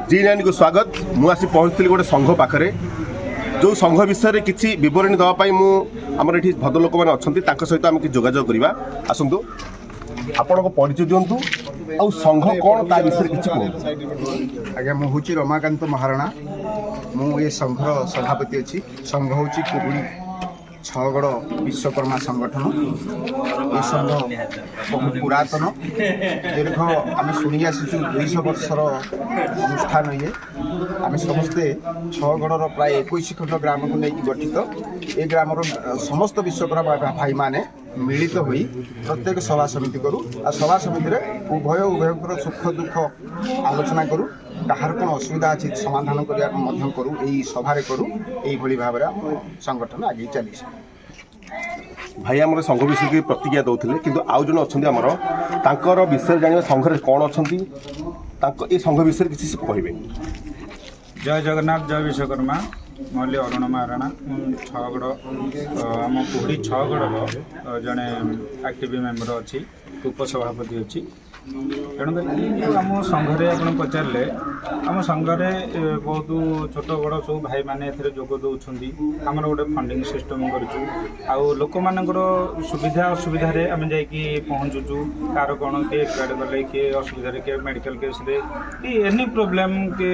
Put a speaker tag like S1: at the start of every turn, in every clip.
S1: जी9 को स्वागत। मु आसी पहुँचली गोटे संघ पाखे जो संघ विषय किसी बरणी देवाई मुझे ये भद्रलोक मैंने अच्छा सहित आम कि जोगाजोग करवा आसतु आपण को परिचय दिंतु आ संघ कौन ता विषय किसी कहूँ।
S2: आज्ञा मुझे रमाकांत महाराणा ये संघर सभापति अच्छी संघ हूँ कुहुड़ी छगड़ विश्वकर्मा संगठन। ये संघ बहुत पुरातन दीर्घ आम शुणी आसीचु 200 वर्षर अनुष्ठान। ये आम समस्ते छगड़ प्राय 21 खंड ग्राम को लेकिन गठित ये ग्रामर समस्त विश्वकर्मा भाई माने मिलित होई प्रत्येक सभा समिति करूँ आ सभा समिति उभय सुख दुख आलोचना करूँ कहार कौन असुविधा अच्छी समाधान करूँ यही सभारे करूँ यही भाव में संगठन आगे चली।
S1: भाई आम संघ विषय की प्रतिज्ञा दौले कि आउ जन अच्छा आमर तांकर विषय जाना संघ कौन अच्छा ये संघ विषय किसी कहे।
S3: जय जगन्नाथ जय विश्वकर्मा। मोहल्ले अरुण महाराणा छगड़ आम कुहुड़ी छगड़ जड़े एक्टिव मेम्बर अच्छी उपसभापति अच्छी। तेणुक आम संघरे आप पचारे आम संघरे बहुत छोट बड़ सब भाई मैंने जोग दौरान आम गोटे फंडिंग सिस्टम करूँ लोक मान सुविधा असुविधा आम जा पहुँचुचु कार कौन किए एक्सपायर्ड गले किए असुविधा किए मेडिकल केस कि एनी प्रोब्लेम कि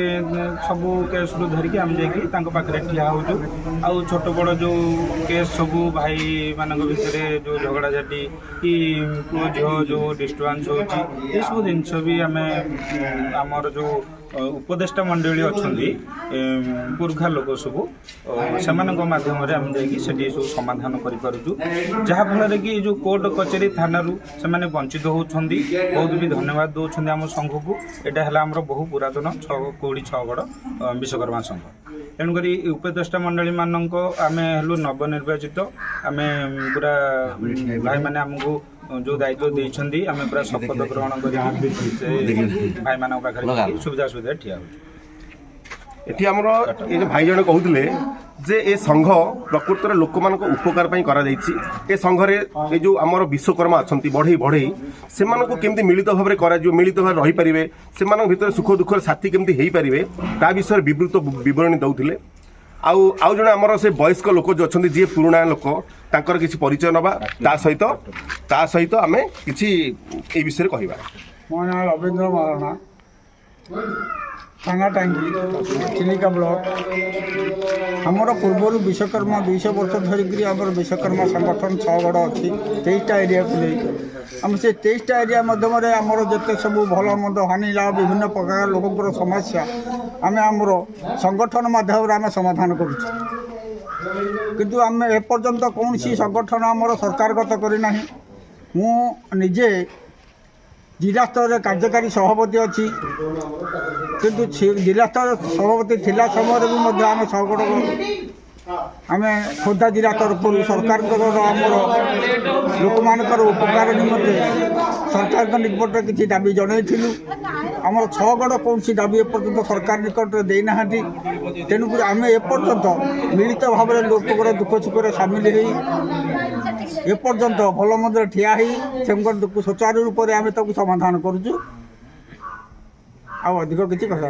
S3: सब केस रू धरिकी आम जाके ठिया होचु आ छोट बड़ जो केस सब भाई मान भितर जो झगड़ा झाटी कि पुओ झील जो डिस्टर्बांस होची ये सब जिनस भी आम आमर जो उपदेष्टा मंडली अच्छा पुरखा लोक सब से मध्यम आम जा समाधान कर जहाँफल कि जो कोर्ट कचेरी थाना से वंचित होती बहुत भी धन्यवाद दौरान आम संघ को। यहाँ है आम बहु पुरातन कुहुड़ी छगड़ विश्वकर्मा संघ। तेणुक उपदेष्टा मंडली मानक आम हेलु नवनिर्वाचित आम पूरा भाई मैंने आमको जो दायित्व देइछन्दी आम पूरा शपथ ग्रहण कर भाई मान पाखे सुविधा सुविधा ठिया
S1: ये आमर ये भाई जन कहते जे ए संघ प्रकृत लोक मान उपकार कर संघरे ये जो आमर विश्वकर्मा अच्छा बढ़ई बढ़ई से केमती मिलित भाव में मिलित भाव रही पारे से भितर सुख दुख साथी केमती हो पारे ता विषय विवृत बरणी दौले। आउ जन आमर से वयस्क लोक जो अच्छा जी पुराणा लोक तांकर किसी परिचय नवा ता सहित आम कि विषय कहवा।
S4: मो ना रवींद्र महाराणा थाना टांगी चिलिका ब्लॉक। आमर पूर्वर विश्वकर्मा 200 वर्ष धरिकी आम विश्वकर्मा संगठन छगड़ अच्छी 23टा एरिया को लेकिन आम से 23टा एरिया मध्यम आमर जिते सब भल मंद हानि लाभ विभिन्न प्रकार लोक समस्या आम आमर संगठन माध्यम आम समाधान करूँ आम एपर्यंत कौन सी संगठन आमर सरकारगत करना मु निजे जिला स्तर कार्यकारी सभापति अच्छी किंतु जिला स्तर सभापति थिला समय भी आम छगड़ आम खोर्धा जिला तरफ सरकार आमर लोक मान उपकार निमंते सरकार निकट में किसी दाबी जनइलु आमर छगड़ कौन सी दाबी एपर्यंत सरकार निकट में देना तेणुक आम एपर्यंत मिलित भाव में लोक दुख सुख सामिल एपर्यंत भल मंद ठिया से दुख सुचारू रूप से आम ताकू समाधान करुचु अधिक किसी कह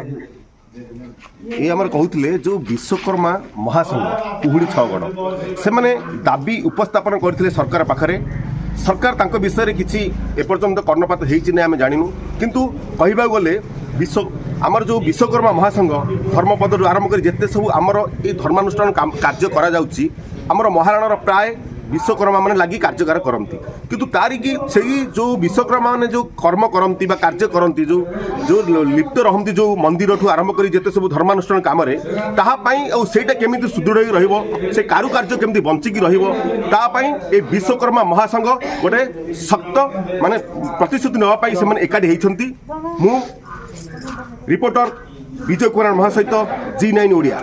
S1: ये आमर कहते जो विश्वकर्मा महासंघ कुहुड़ी छगड़ से माने दाबी उपस्थापन करते सरकार पाखरे सरकार तांको विषय किसी एपर्यंत कर्णपात होती आम जानू किंतु कहवा गले आमर जो विश्वकर्मा महासंघ धर्मपद आरंभ कर जिते सब आमर ये धर्मानुष्ठान कार्य कर महाराणार प्राय विश्वकर्मा मैंने लगी कार्यकार करती किंतु तारिकी से जो विश्वकर्मा मैंने जो कर्म करती कार्य करती जो लिप्त रहती जो मंदिर ठू आरंभ कर जिते सब धर्मानुष्ठान कम सेटा केमी सुदृढ़ से कारुकार्य केमी बंचिकी रही विश्वकर्मा महासंघ गोटे शक्त माने प्रतिश्रुति नापी से एकाठी होती। मु रिपोर्टर विजय कुमार महासहित जी9 ओडिया।